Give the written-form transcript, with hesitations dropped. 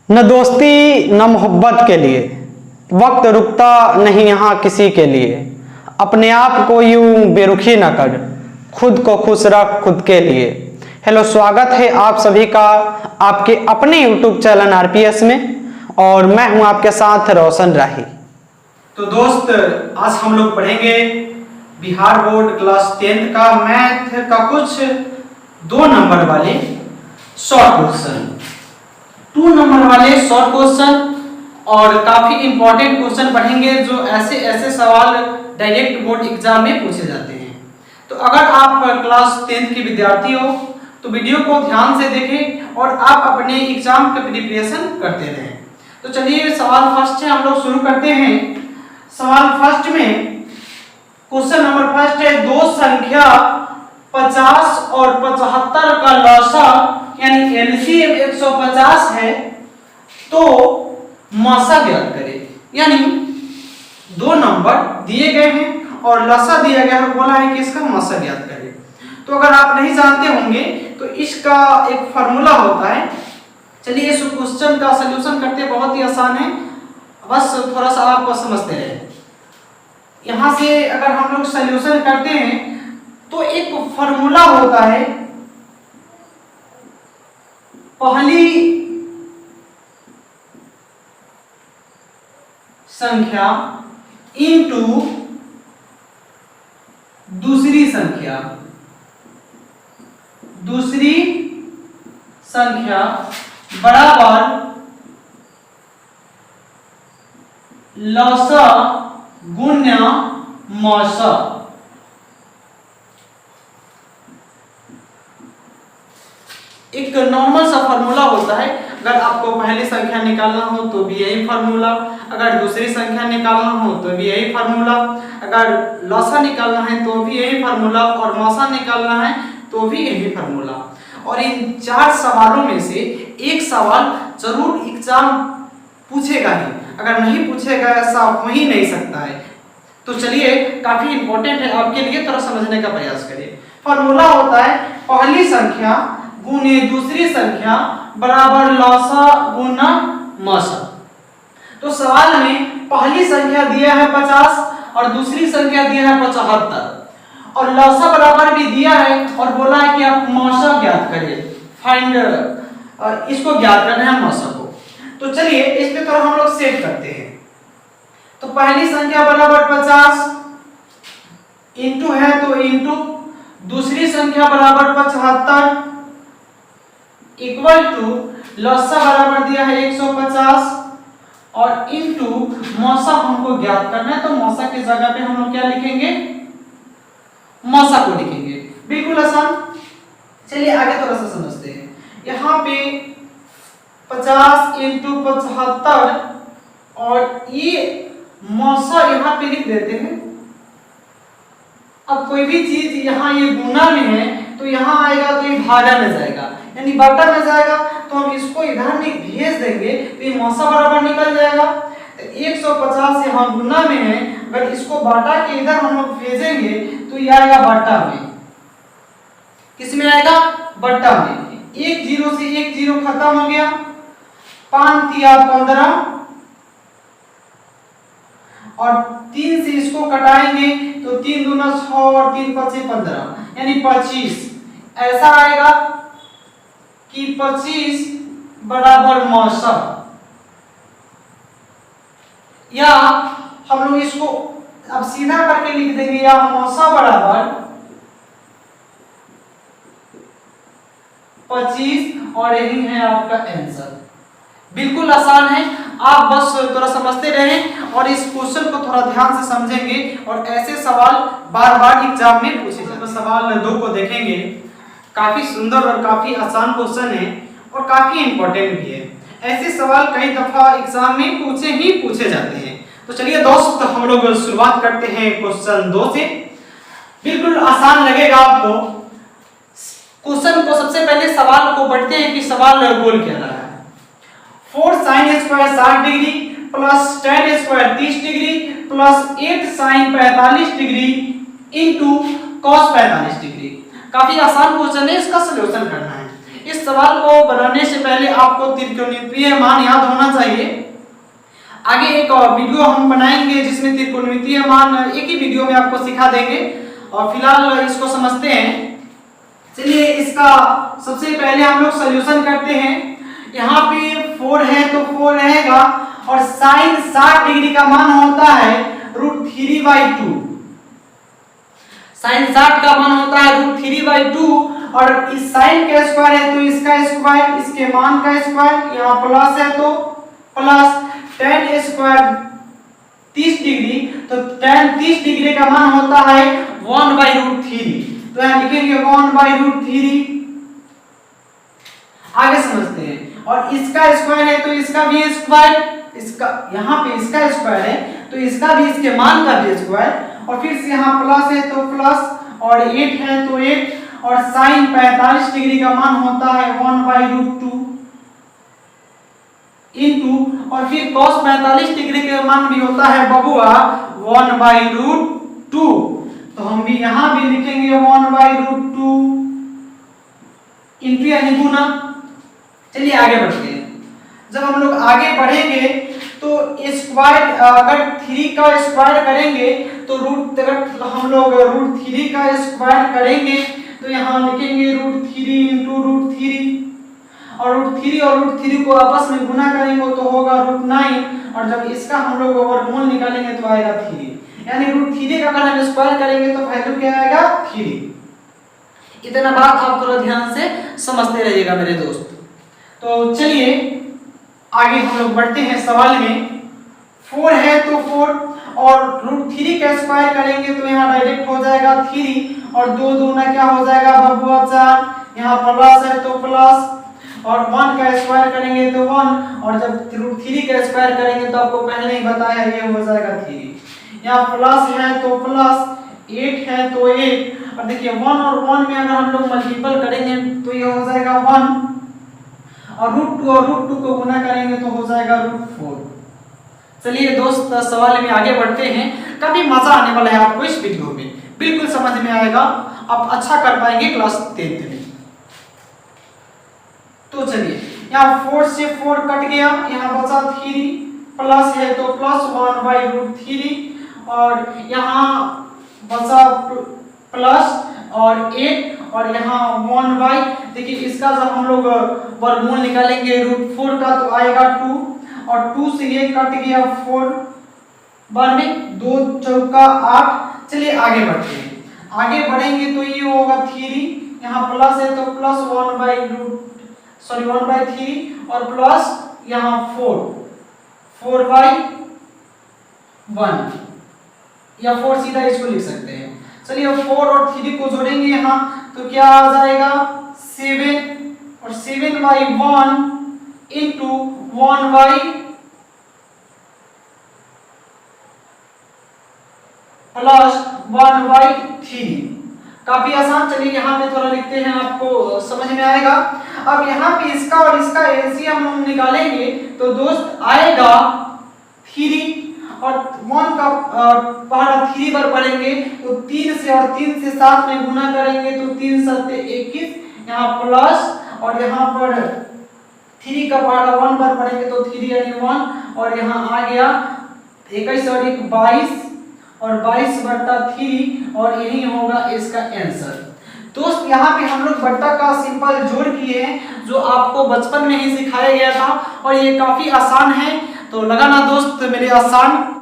न दोस्ती न मोहब्बत के लिए वक्त रुकता नहीं यहाँ किसी के लिए। अपने आप को यूं बेरुखी न कर, खुद को खुश रख खुद के लिए। हेलो, स्वागत है आप सभी का आपके अपने YouTube चैनल आरपीएस में और मैं हूं आपके साथ रोशन राही। तो दोस्त, आज हम लोग पढ़ेंगे बिहार बोर्ड क्लास 10 का मैथ का कुछ 2 नंबर वाले शॉर्ट क्वेश्चन, 2 नंबर वाले शॉर्ट क्वेश्चन और काफी इंपॉर्टेंट क्वेश्चन पढ़ेंगे जो ऐसे सवाल डायरेक्ट बोर्ड एग्जाम में पूछे जाते हैं। तो अगर आप क्लास 10 के विद्यार्थी हो तो वीडियो को ध्यान से देखें और आप अपने एग्जाम का प्रिपरेशन करते रहें। तो चलिए, सवाल फर्स्ट है, हम लोग शुरू करते हैं। सवाल फर्स्ट में क्वेश्चन नंबर फर्स्ट है, दो संख्या 50 और 75 का लसा यानी एलसीएम 150 है तो मसा ज्ञात करें। यानी 2 नंबर दिए गए हैं और लसा दिया गया है, बोला है कि इसका मसा ज्ञात करें। तो अगर आप नहीं जानते होंगे तो इसका एक फार्मूला होता है। चलिए इस क्वेश्चन का सलूशन करते हैं, बहुत ही आसान है, बस थोड़ा सा आपको समझते रहे। यहां से अगर हम लोग सलूशन करते हैं तो एक फार्मूला होता है, पहली संख्या इनटू दूसरी संख्या, दूसरी संख्या बराबर लसा गुण्य मसा। एक नॉर्मल सा फार्मूला होता है। अगर आपको पहली संख्या निकालना हो तो भी यही फार्मूला, अगर दूसरी संख्या निकालना हो तो भी यही फार्मूला, अगर लसा निकालना है तो भी यही फार्मूला और मसा निकालना है तो भी यही फार्मूला। और इन 4 सवालों में से एक सवाल जरूर एग्जाम पूछेगा ही, अगर नहीं पूछेगा ऐसा हो ही नहीं सकता है। तो चलिए, काफी इंपॉर्टेंट है आपके लिए, थोड़ा समझने का प्रयास करिए। फार्मूला होता है पहली संख्या गुने दूसरी संख्या बराबर लसा गुना मसा। तो सवाल में पहली संख्या दिया है 50 और दूसरी संख्या दिया है 75 और लसा बराबर भी दिया है और बोला है कि आप मसा ज्ञात करिए, फाइंड इसको ज्ञात करना है मसा को। तो चलिए इसमें थोड़ा हम लोग सेट करते हैं। तो पहली संख्या बराबर 50 इंटू है तो इंटू, दूसरी संख्या बराबर 75 इक्वल टू लसा बराबर दिया है 150 और इंटू मसा हमको ज्ञात करना है। तो मसा की जगह पे हम लोग क्या लिखेंगे, मसा को लिखेंगे, बिल्कुल आसान। चलिए आगे थोड़ा सा समझते हैं। यहाँ पे 50 इंटू 75 और ये मसा यहाँ पे लिख देते हैं। अब कोई भी चीज यहाँ ये गुना में है तो यहाँ आएगा तो ये भागा में जाएगा, यानी बाटा में जाएगा, तो हम इसको इधर भेज देंगे तो ये मौसा बराबर निकल जाएगा। 150 यहाँ गुना में है, अगर इसको बाटा के इधर हम लोग भेजेंगे तो ये आएगा बाटा में। किस में आएगा, बट्टा में। 1 0 से 1 0 खत्म हो गया, 5 तिया 15 और 3 से इसको कटाएंगे तो 3 दूना 6 और 3 5 15 यानी 25। ऐसा आएगा कि 25 बराबर मौसा, या हम लोग इसको अब सीधा करके लिख देंगे, या मौसा बराबर 25 और यही है आपका आंसर। बिल्कुल आसान है, आप बस थोड़ा समझते रहें और इस क्वेश्चन को थोड़ा ध्यान से समझेंगे और ऐसे सवाल बार-बार एग्जाम में पूछे जाते हैं। सवाल 2 को देखेंगे, काफी सुंदर और काफी आसान क्वेश्चन है और काफी इंपॉर्टेंट भी है। ऐसे सवाल कई दफा एग्जाम में पूछे जाते हैं। तो चलिए दोस्त, हम लोग शुरुआत करते हैं क्वेश्चन 2 से। बिल्कुल आसान लगेगा आपको। क्वेश्चन को सबसे पहले सवाल को पढ़ते हैं कि सवाल बोल क्या रहा है। 4 sin square 60 degree plus 10 square 30 degree plus 8 sin 45 degree into cos 45 degree. काफी आसान क्वेश्चन है, इसका सलूशन करना है। इस सवाल को बनाने से पहले आपको त्रिकोणमितीय मान याद होना चाहिए। आगे एक वीडियो हम बनाएंगे जिसमें त्रिकोणमितीय मान एक ही वीडियो में आपको सिखा देंगे, और फिलहाल इसको समझते हैं। चलिए इसका सबसे पहले हम लोग सॉल्यूशन करते हैं। यहाँ पे 4 है तो 4 रहेगा, और साइन 60 डिग्री का मान होता है √3/2। साइन 60 का मान होता है √3/2, और इस साइन का स्क्वायर है तो इसका स्क्वायर, इसके मान का स्क्वायर, यहाँ प्लस है तो प्लस tan स्क्वायर 30 डिग्री, तो tan 30 डिग्री का मान होता है 1/√3। तो यहाँ लिखेंगे 1/√3। आगे समझते हैं। और इसका स्क्वायर है तो इसका भी स्क्वायर, इसका यहाँ पे इसका स्क्वायर है तो इसका भी, इसके मान का भी स्क्वायर, और फिर से यहाँ प्लस है तो प्लस, और 8 है तो 8, और साइन 45 डिग्री का मान होता है 1/√2 इनटू, और फिर cos 45 डिग्री का मान भी होता है बबुआ 1/√2। तो हम भी यहाँ भी लिखेंगे 1/√2 इनटू यानी गुना। चलिए आगे बढ़ते हैं। जब हम लोग आगे बढ़ेंगे तो स्क्वायर, अगर 3 का स्क्वायर करेंगे तो अगर हम लोग √3 का स्क्वायर करेंगे तो यहाँ लिखेंगे √3 इनटू √3, और √3 और √3 को आपस में गुना करेंगे तो होगा √9, और जब इसका हम लोग वर्गमूल निकालेंगे तो आएगा 3, यानी √3 का अगर हम स्क्वायर करेंगे तो वैल्यू क्या आएगा 3। इतना बात आप थोड़ा ध्यान से समझते रहिएगा मेरे दोस्त। तो चलिए आगे हम लोग बढ़ते हैं सवाल में। 4 है तो 4, और √3 का स्क्वायर करेंगे तो यहाँ डायरेक्ट हो जाएगा 3, और 2 दूना क्या हो जाएगा बबुआ 4, यहाँ प्लस है तो प्लस, और 1 का स्क्वायर करेंगे तो 1, और जब √3 का स्क्वायर करेंगे तो आपको पहले ही बताया ये हो जाएगा 3। यहाँ प्लस है तो प्लस, 8 है तो 8, और देखिए 1 और 1 में अगर हम लोग मल्टीपल करेंगे तो ये हो जाएगा 1, और √2 और √2 को गुना करेंगे तो हो जाएगा √4। चलिए दोस्त सवाल में आगे बढ़ते हैं। काफी मजा आने वाला है आपको इस वीडियो में, बिल्कुल समझ में आएगा, आप अच्छा कर पाएंगे क्लास 10th में। तो चलिए यहाँ 4 से 4 कट गया, यहाँ बचा 3, प्लस है तो प्लस 1/√3, और यहाँ बचा प्लस और 8, और यहाँ 1/, देखिए इसका जब हम लोग वर्गमूल निकालेंगे √4 का तो आएगा 2, और 2 से ये कट गया 4, 2 चौका 8। चलिए आगे बढ़ते हैं। आगे बढ़ेंगे तो ये होगा 3, यहाँ प्लस है तो प्लस 1/3, और प्लस यहाँ 4/1, या 4 सीधा इसको लिख सकते हैं। चलिए 4 और 3 को जोड़ेंगे यहाँ तो क्या आ जाएगा 7, और 7/1 इनटू 1/, प्लस 1/3। काफी आसान। चलिए यहाँ पे थोड़ा लिखते हैं, आपको समझ में आएगा। अब यहाँ पे इसका और इसका एलसीएम हम निकालेंगे तो दोस्त आएगा 3, और 1 का पहला 3 बार पढ़ेंगे तो 3 से, और 3 से 7 में गुना करेंगे तो 3 7 21, यहाँ प्लस, और यहाँ पर 3 का पहला 1 बार पढ़ेंगे तो 3 यानी 1, और यहाँ आ गया 21 और 1 22, और 22/3, और यही होगा इसका आंसर। दोस्त यहाँ पे हम लोग बट्टा का सिंपल जोड़ किए हैं जो आपको बचपन में ही सिखाया गया था, और ये काफी आसान है। तो लगा ना दोस्त मेरे आसान।